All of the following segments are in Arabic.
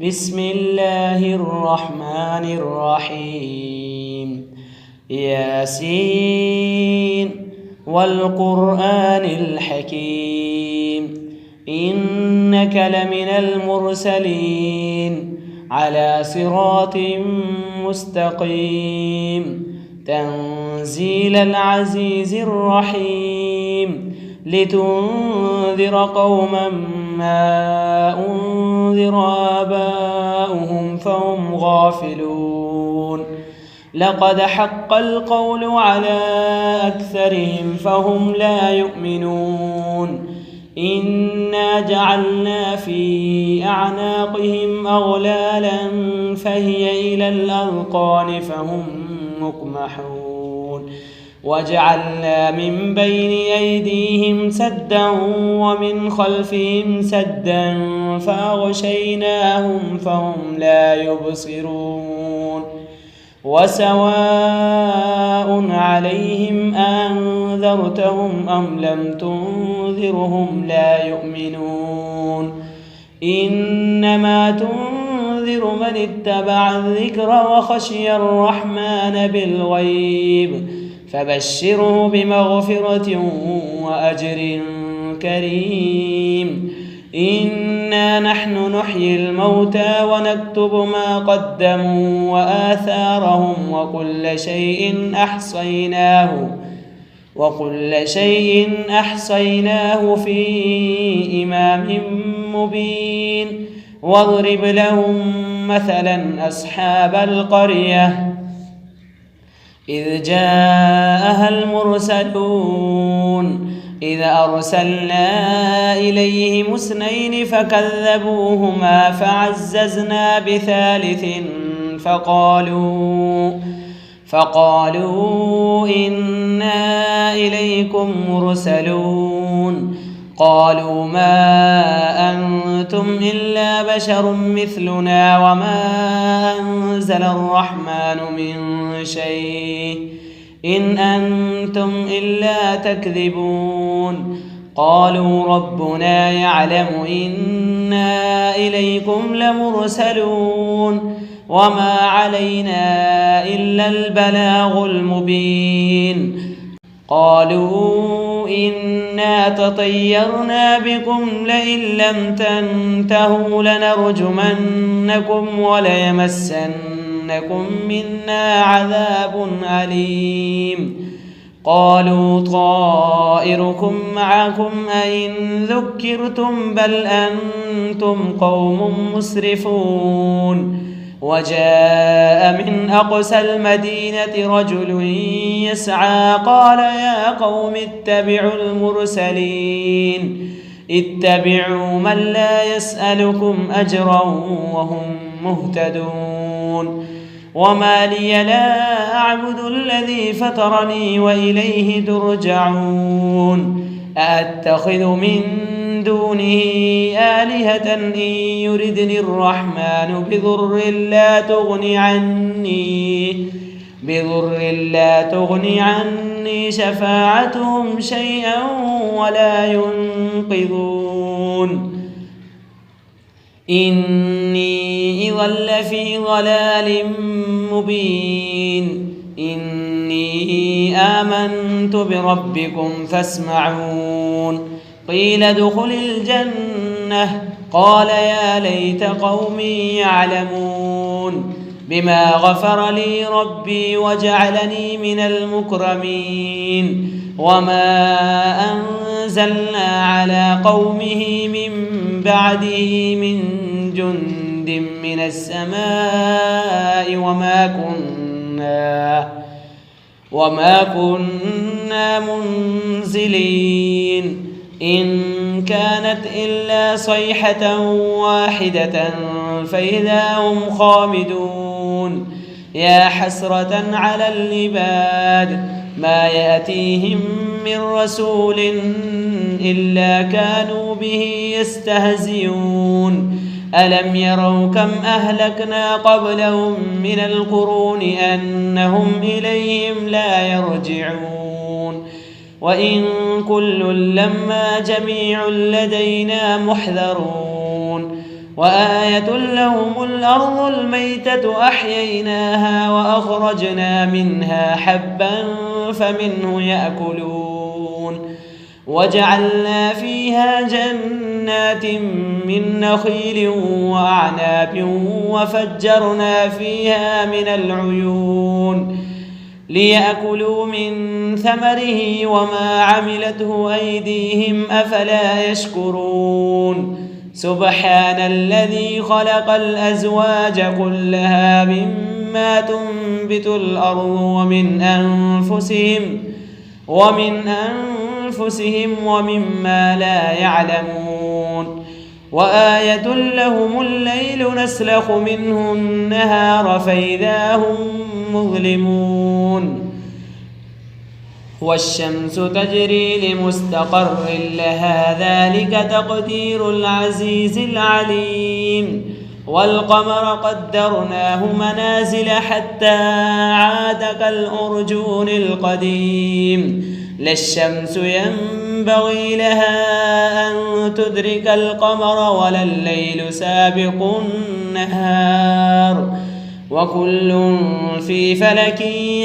بسم الله الرحمن الرحيم. ياسين والقرآن الحكيم إنك لمن المرسلين على صراط مستقيم تنزيل العزيز الرحيم لتنذر قوما ما أنذر آباؤهم فهم غافلون لقد حق القول على أكثرهم فهم لا يؤمنون إنا جعلنا في أعناقهم أغلالا فهي إلى الأذقان فهم مقمحون وجعلنا من بين أيديهم سدا ومن خلفهم سدا فأغشيناهم فهم لا يبصرون وسواء عليهم أنذرتهم أم لم تنذرهم لا يؤمنون إنما تنذر من اتبع الذكر وخشي الرحمن بالغيب فبشره بمغفرة وأجر كريم إنا نحن نحيي الموتى ونكتب ما قدموا وآثارهم وكل شيء أحصيناه في إمام مبين واضرب لهم مثلا أصحاب القرية إذ جاءها المرسلون إذ أرسلنا إليهم 2 فكذبوهما فعززنا بثالث فقالوا إنا إليكم مرسلون قالوا ما أنتم إلا بشر مثلنا وما أنزل الرحمن من شيء إن أنتم إلا تكذبون قالوا ربنا يعلم إنا إليكم لمرسلون وما علينا إلا البلاغ المبين قالوا إنا تطيرنا بكم لئن لم تنتهوا لنرجمنكم وليمسنكم منا عذاب أليم قالوا طائركم معكم أئن ذكرتم بل أنتم قوم مسرفون وجاء من أقصى المدينة رجل يسعى قال يا قوم اتبعوا المرسلين اتبعوا من لا يسألكم أجرا وهم مهتدون وما لي لا أعبد الذي فطرني وإليه ترجعون أأتخذ من دونه آلهة إن يردني الرحمن بضر لا تغني عني شفاعتهم شيئا ولا ينقذون إني إذا لفي ضلال مبين إني آمنت بربكم فاسمعون قيل ادخل الجنة قال يا ليت قومي يعلمون بما غفر لي ربي وجعلني من المكرمين وما أنزلنا على قومه من بعده من جند من السماء وما كنا منزلين إن كانت إلا صيحة واحدة فإذا هم خامدون يا حسرة على العباد ما يأتيهم من رسول إلا كانوا به يستهزئون ألم يروا كم أهلكنا قبلهم من القرون أنهم إليهم لا يرجعون وإن كل لما جميع لدينا محذرون وآية لهم الأرض الميتة أحييناها وأخرجنا منها حبا فمنه يأكلون وجعلنا فيها جنات من نخيل وأعناب وفجرنا فيها من العيون ليأكلوا من ثمره وما عملته أيديهم أفلا يشكرون سبحان الذي خلق الأزواج كلها مما تنبت الأرض ومن أنفسهم ومما لا يعلمون وآية لهم الليل نسلخ منه النهار فإذا هم مظلمون والشمس تجري لمستقر لها ذلك تقدير العزيز العليم والقمر قدرناه منازل حتى عاد كالأرجون القديم لا الشمس ينبغي لها أن تدرك القمر ولا الليل سابق النهار وكل في فلك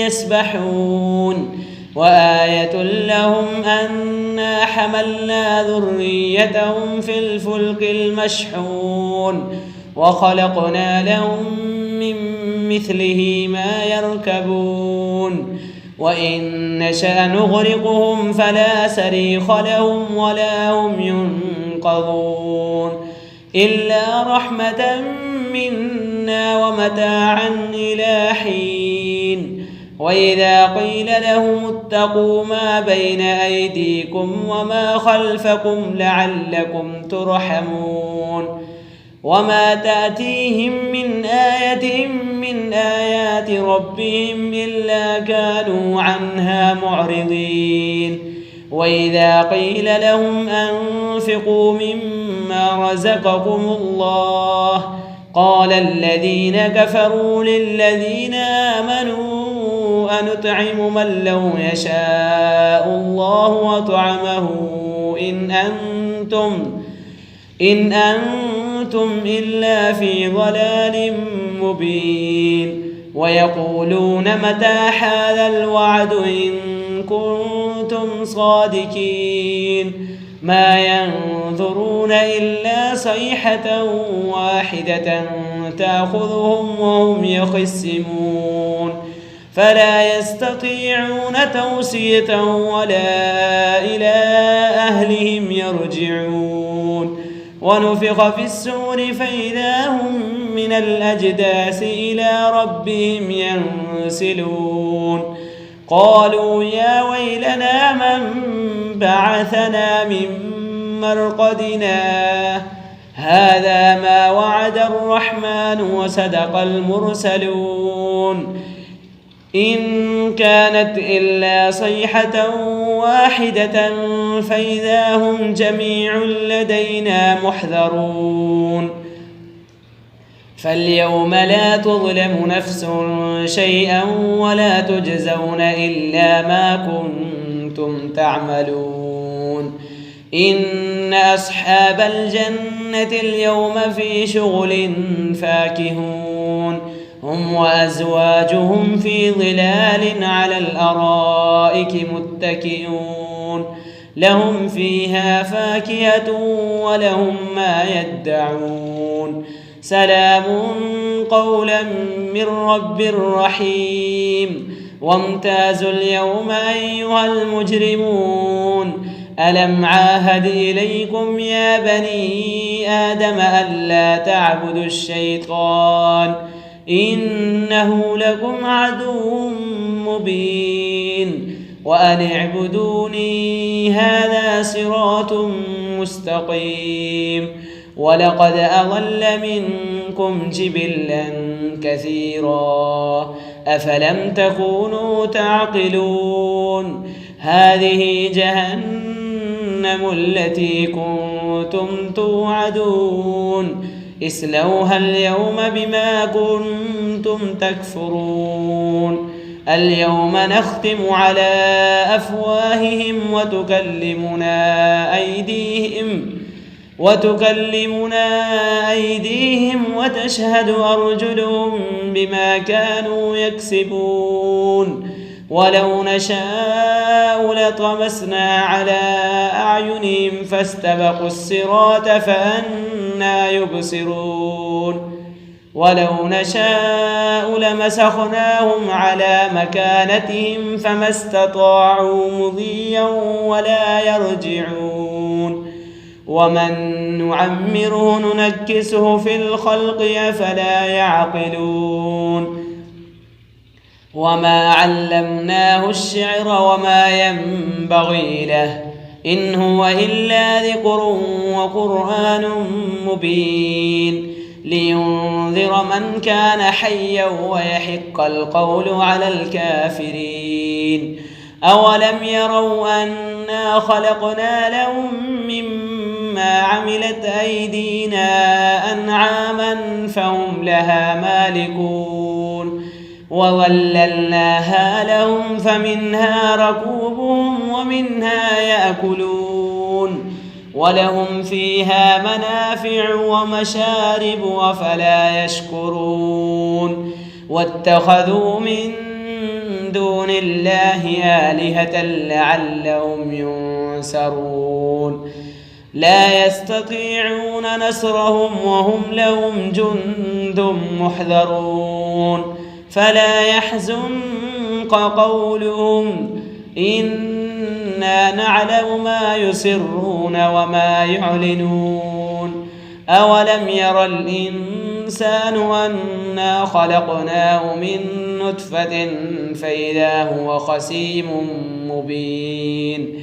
يسبحون وآية لهم أنا حملنا ذريتهم في الفلك المشحون وخلقنا لهم من مثله ما يركبون وإن نشأ نغرقهم فلا صريخ لهم ولا هم ينقذون إلا رحمة منا ومتاعا إلى حين وإذا قيل لهم اتقوا ما بين أيديكم وما خلفكم لعلكم ترحمون وما تأتيهم من آية من آيات ربهم إلا كانوا عنها معرضين وإذا قيل لهم أنفقوا مما رزقكم الله قال الذين كفروا للذين آمنوا أنطعم من لو يشاء الله وطعمه إن أنتم إلا في ضلال مبين ويقولون متى هذا الوعد إن كنتم صادقين ما ينظرون إلا صيحة واحدة تأخذهم وهم يخصمون فلا يستطيعون توصية ولا إلى أهلهم يرجعون ونفخ في السور فإذا هم من الأجداث إلى ربهم ينسلون قالوا يا ويلنا من بعثنا من مرقدنا هذا ما وعد الرحمن وصدق المرسلون إن كانت إلا صيحة واحدة فإذا هم جميع لدينا محضرون فاليوم لا تظلم نفس شيئا ولا تجزون إلا ما كنتم تعملون إن أصحاب الجنة اليوم في شغل فاكهون هم وأزواجهم في ظلال على الأرائك متكئون لهم فيها فاكهة ولهم ما يدعون سلام قولا من رب رحيم وامتازوا اليوم أيها المجرمون ألم عاهد إليكم يا بني آدم ألا تعبدوا الشيطان إنه لكم عدو مبين وأن اعبدوني هذا صراط مستقيم ولقد أضل منكم جبلا كثيرا أفلم تكونوا تعقلون هذه جهنم التي كنتم توعدون اصلوها اليوم بما كنتم تكفرون اليوم نختم على أفواههم وتكلمنا وتكلمنا أيديهم وتشهد أرجلهم بما كانوا يكسبون ولو نشاء لطمسنا على أعينهم فاستبقوا الصراط فأنى يبصرون ولو نشاء لمسخناهم على مكانتهم فما استطاعوا مضيا ولا يرجعون ومن نعمره ننكسه في الخلق أفلا يعقلون وما علمناه الشعر وما ينبغي له إن هو إلا ذكر وقرآن مبين لينذر من كان حيا ويحق القول على الكافرين أولم يروا أنا خلقنا لهم مما عملت أيدينا أنعاما فهم لها مالكون وظللناها لهم فمنها ركوبهم ومنها يأكلون ولهم فيها منافع ومشارب أفلا يشكرون واتخذوا من دون الله آلهة لعلهم ينصرون لا يستطيعون نصرهم وهم لهم جند محضرون فلا يحزنك قولهم إنا نعلم ما يسرون وما يعلنون أولم ير الإنسان أنا خلقناه من نطفة فإذا هو خصيم مبين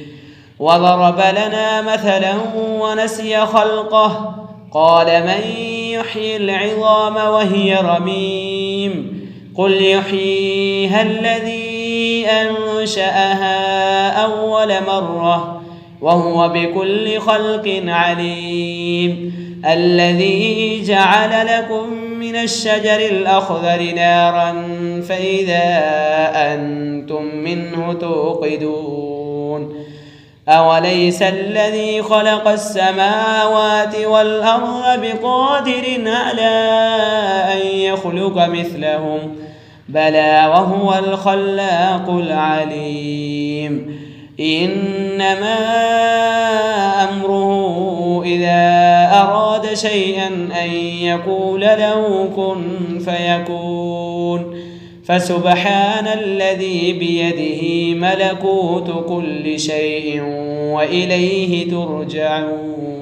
وضرب لنا مثلا ونسي خلقه قال من يحيي العظام وهي رميم قل يحييها الذي أنشأها أول مرة وهو بكل خلق عليم الذي جعل لكم من الشجر الأخضر نارا فإذا أنتم منه توقدون أوليس الذي خلق السماوات والأرض بقادر على أن يخلق مثلهم بلى وهو الخلاق العليم إنما أمره إذا أراد شيئا أن يقول له كن فيكون فسبحان الذي بيده ملكوت كل شيء وإليه ترجعون